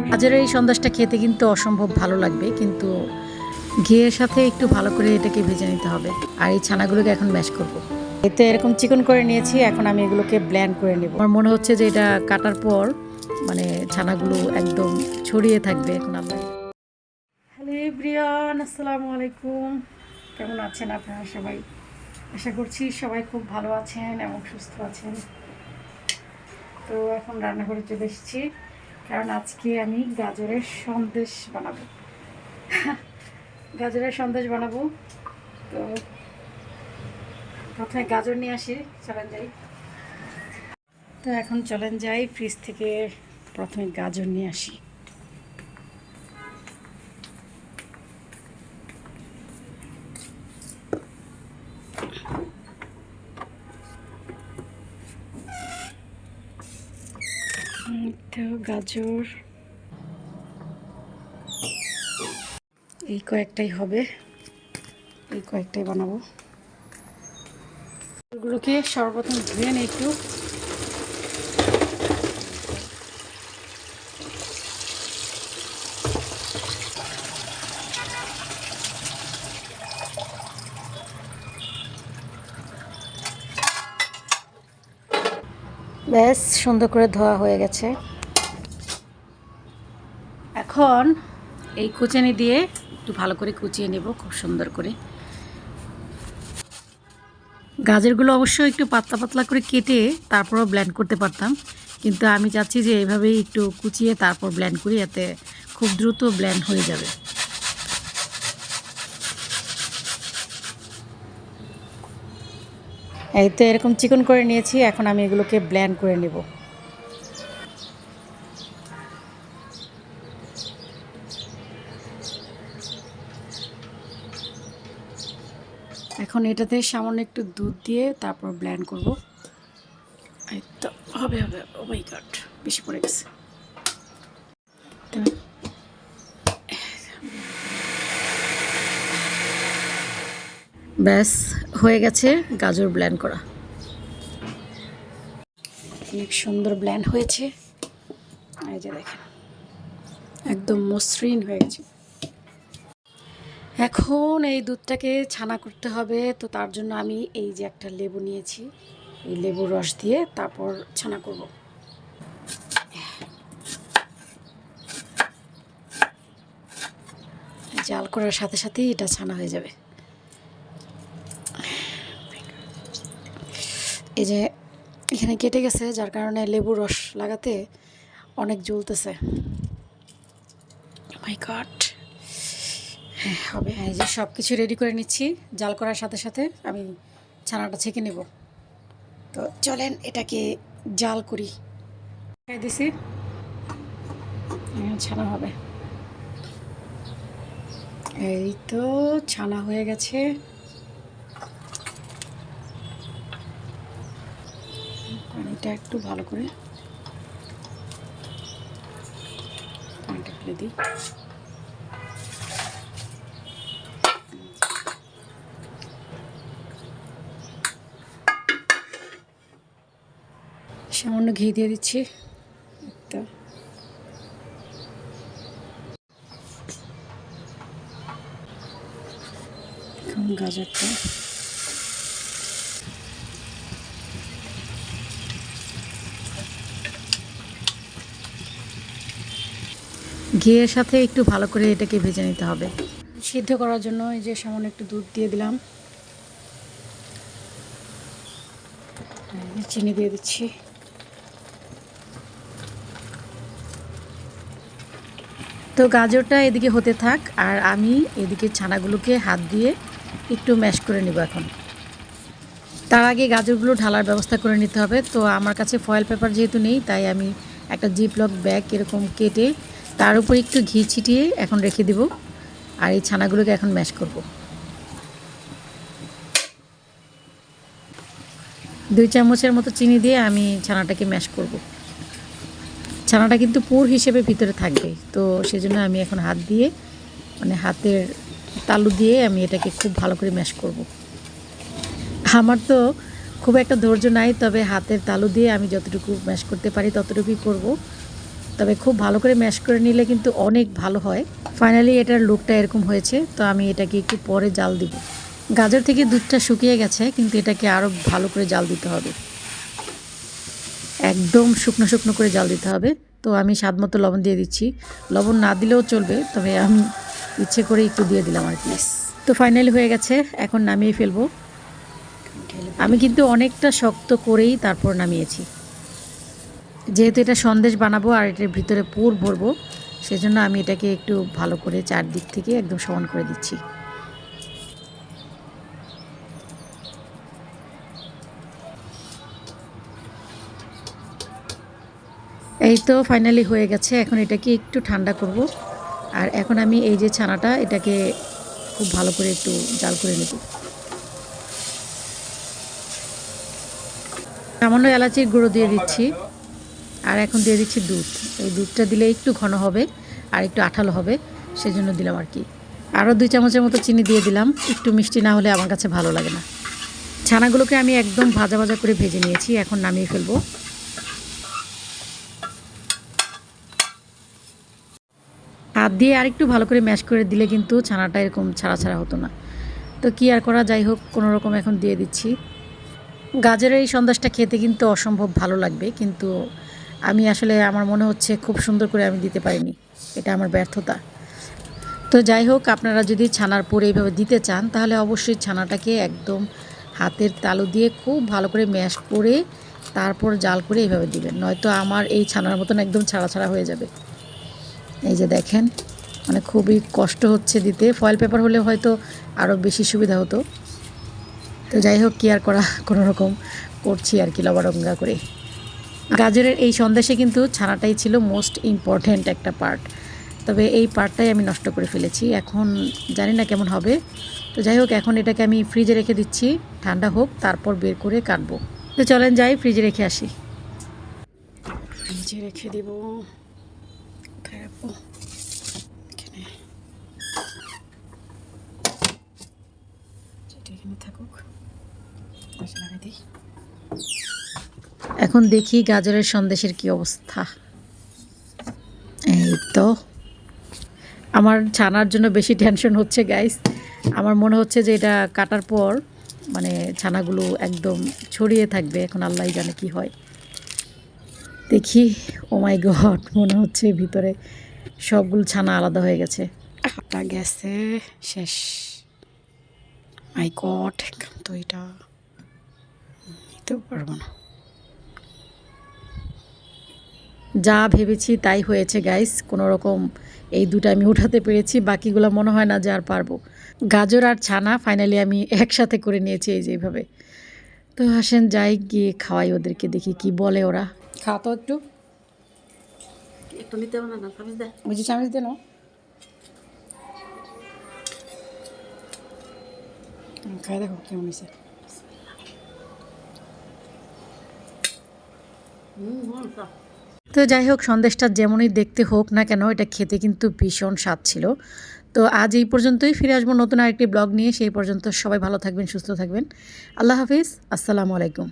গাজরের এই সন্দেশটা খেতে কিন্তু অসম্ভব ভালো লাগবে, কিন্তু ঘিয়ের সাথে একটু ভালো করে এটাকে ভেজে নিতে হবে। আর এই ছানাগুলোকে এখন ম্যাশ করব। এতে এরকম চিকন করে নিয়েছি, এখন আমি এগুলোকে ব্লেন্ড করে নেব। আমার মনে হচ্ছে যে এটা কাটার পর মানে ছানাগুলো একদম ছড়িয়ে থাকবে। এখন আমরা হ্যালো এভরিওয়ান, আসসালামু আলাইকুম। কেমন আছেন আপনারা সবাই? আশা করছি সবাই খুব ভালো আছেন এবং সুস্থ আছেন। তো এখন রান্নাঘরে চলে এসেছি, কারণ আজকে আমি গাজরের সন্দেশ বানাবো। গাজরের সন্দেশ বানাবো। তো প্রথমে গাজর নিয়ে আসি, চলেন যাই। তো এখন চলেন যাই, ফ্রিজ থেকে প্রথমে গাজর নিয়ে আসি। তো গাজর এই কয়েকটাই হবে, এই কয়েকটাই বানাবো। এগুলোকে সর্বপ্রথম ধুয়ে নিই একটু। বেশ সুন্দর করে ধোয়া হয়ে গেছে। এখন এই কুচানি দিয়ে একটু ভালো করে কুচিয়ে নেব, খুব সুন্দর করে। গাজরগুলো অবশ্যই একটু পাতলা পাতলা করে কেটে তারপরও ব্লেন্ড করতে পারতাম, কিন্তু আমি চাচ্ছি যে এইভাবেই একটু কুচিয়ে তারপর ব্লেন্ড করি, এতে খুব দ্রুত ব্লেন্ড হয়ে যাবে। এই তো এরকম চিকন করে নিয়েছি, এখন আমি এগুলোকে ব্লেন্ড করে নেব। এখন এটাতে সামান্য একটু দুধ দিয়ে তারপর ব্লেন্ড করব। এই তো হবে হবে। ও মাই গড, বেশি পড়ে গেছে। ব্যাস হয়ে গেছে গাজর ব্লেন্ড করা। অনেক সুন্দর ব্লেন্ড হয়েছে, এই যে দেখেন একদম মসৃণ হয়ে গেছে। এখন এই দুধটাকে ছানা করতে হবে, তো তার জন্য আমি এই যে একটা লেবু নিয়েছি, এই লেবুর রস দিয়ে তারপর ছানা করব। জাল করার সাথে সাথেই এটা ছানা হয়ে যাবে। এই যে এখানে কেটে গেছে, যার কারণে লেবুর রস লাগাতে অনেক জ্বলতেছে। মাই গড, হ্যাঁ হবে। এই যে সব কিছু রেডি করে নিচ্ছি, জাল করার সাথে সাথে আমি ছানাটা ছেঁকে নেব। তো চলেন এটাকে জাল করি। দিছি, ছানা হবে। এই তো ছানা হয়ে গেছে। পানিটা একটু ভালো করে পানিটা ফেলে দিই। সামান্য ঘি দিয়ে দিচ্ছি। তো এখন গাজরটা ঘিয়ের সাথে একটু ভালো করে এটাকে ভেজে নিতে হবে। সিদ্ধ করার জন্য এই যে সামান্য একটু দুধ দিয়ে দিলাম, চিনি দিয়ে দিচ্ছি। তো গাজরটা এদিকে হতে থাক, আর আমি এদিকে ছানাগুলোকে হাত দিয়ে একটু ম্যাশ করে নেব। এখন তার আগে গাজরগুলো ঢালার ব্যবস্থা করে নিতে হবে। তো আমার কাছে ফয়েল পেপার যেহেতু নেই, তাই আমি একটা জিপলক ব্যাগ এরকম কেটে তার উপর একটু ঘি ছিটিয়ে এখন রেখে দিব, আর এই ছানাগুলোকে এখন ম্যাশ করব। 2 চামচের মতো চিনি দিয়ে আমি ছানাটাকে ম্যাশ করব। ছানাটা কিন্তু পুর হিসেবে ভিতরে থাকবে, তো সেজন্য আমি এখন হাত দিয়ে মানে হাতের তালু দিয়ে আমি এটাকে খুব ভালো করে ম্যাশ করব। আমার তো খুব একটা ধৈর্য নাই, তবে হাতের তালু দিয়ে আমি যতটুকু ম্যাশ করতে পারি ততটুকুই করব। তবে খুব ভালো করে ম্যাশ করে নিলে কিন্তু অনেক ভালো হয়। ফাইনালি এটার লুকটা এরকম হয়েছে। তো আমি এটাকে একটু পরে জাল দিব। গাজর থেকে দুধটা শুকিয়ে গেছে, কিন্তু এটাকে আরও ভালো করে জাল দিতে হবে, একদম শুকনো শুকনো করে জাল দিতে হবে। তো আমি স্বাদ মতো লবণ দিয়ে দিচ্ছি। লবণ না দিলেও চলবে, তবে আমি ইচ্ছে করে একটু দিয়ে দিলাম আর কি। তো ফাইনালি হয়ে গেছে, এখন নামিয়ে ফেলবো। আমি কিন্তু অনেকটা শক্ত করেই তারপর নামিয়েছি, যেহেতু এটা সন্দেশ বানাবো আর এটার ভিতরে পুর ভরবো, সেজন্য আমি এটাকে একটু ভালো করে চারদিক থেকে একদম সমান করে দিচ্ছি। এই তো ফাইনালি হয়ে গেছে। এখন এটাকে একটু ঠান্ডা করব। আর এখন আমি এই যে ছানাটা, এটাকে খুব ভালো করে একটু জাল করে নেব। সামান্য এলাচির গুঁড়ো দিয়ে দিচ্ছি, আর এখন দিয়ে দিচ্ছি দুধ। এই দুধটা দিলে একটু ঘন হবে আর একটু আঠালো হবে, সেজন্য দিলাম আর কি। আরও 2 চামচের মতো চিনি দিয়ে দিলাম, একটু মিষ্টি না হলে আমার কাছে ভালো লাগে না। ছানাগুলোকে আমি একদম ভাজা ভাজা করে ভেজে নিয়েছি, এখন নামিয়ে ফেলবো। হাত দিয়ে আরেকটু ভালো করে ম্যাশ করে দিলে কিন্তু ছানাটা এরকম ছাড়া ছাড়া হতো না। তো কি আর করা, যাই হোক কোনো রকম এখন দিয়ে দিচ্ছি। গাজরের এই সন্দেশটা খেতে কিন্তু অসম্ভব ভালো লাগবে, কিন্তু আমি আসলে আমার মনে হচ্ছে খুব সুন্দর করে আমি দিতে পারিনি, এটা আমার ব্যর্থতা। তো যাই হোক, আপনারা যদি ছানার পুরে এইভাবে দিতে চান, তাহলে অবশ্যই ছানাটাকে একদম হাতের তালু দিয়ে খুব ভালো করে ম্যাশ করে তারপর জাল করে এইভাবে দিবেন, নয়তো আমার এই ছানার মতন একদম ছাড়া ছাড়া হয়ে যাবে। এই যে দেখেন, মানে খুবই কষ্ট হচ্ছে দিতে। ফয়েল পেপার হলে হয়তো আরও বেশি সুবিধা হতো। তো যাই হোক, কি আর করা, কোনো রকম করছি আর কি, লবডঙ্গা করে। গাজরের এই সন্দেশে কিন্তু ছানাটাই ছিল মোস্ট ইম্পর্ট্যান্ট একটা পার্ট, তবে এই পার্টটাই আমি নষ্ট করে ফেলেছি। এখন জানি না কেমন হবে। তো যাই হোক, এখন এটাকে আমি ফ্রিজে রেখে দিচ্ছি, ঠান্ডা হোক, তারপর বের করে কাটবো। তো চলেন যাই, ফ্রিজে রেখে আসি। ফ্রিজে রেখে দিব, কোথায় রাখবো, এখানে, এখানে থাকুক, লাগাই দিই। এখন দেখি গাজরের সন্দেশের কি অবস্থা। এই তো, আমার ছানার জন্য বেশি টেনশন হচ্ছে গাইস। আমার মনে হচ্ছে যে এটা কাটার পর মানে ছানাগুলো একদম ছড়িয়ে থাকবে, এখন আল্লাহই জানে কি হয়। দেখি, ও মাই গড, মনে হচ্ছে ভিতরে সবগুলো ছানা আলাদা হয়ে গেছে। কাটা গেছে, শেষ। মাই গড, তো এটা নিতেও পারবো না। যা ভেবেছি তাই হয়েছে গাইস, কোনো রকম এই দুটো আমি উঠাতে পেরেছি, বাকিগুলো মনে হয় না যে আর পারবো। গাজর আর ছানা ফাইনালি আমি একসাথে করে নিয়েছি এই যেভাবে। তো আসেন যাই, গিয়ে খাওয়াই ওদেরকে, দেখি কি বলে ওরা। খাওয়া তো একটু একটু নিতে হবে না, চামিচ দে, বুঝি চামিচ দে না, খাই দেখো কেমন হয়েছে। তো যাই হোক, সন্দেশটা যেমনই দেখতে হোক না কেন, এটা খেতে কিন্তু ভীষণ স্বাদ ছিল। তো আজ এই পর্যন্তই, ফিরে আসবো নতুন আরেকটি ব্লগ নিয়ে। সেই পর্যন্ত সবাই ভালো থাকবেন, সুস্থ থাকবেন। আল্লাহ হাফিজ, আসসালামু আলাইকুম।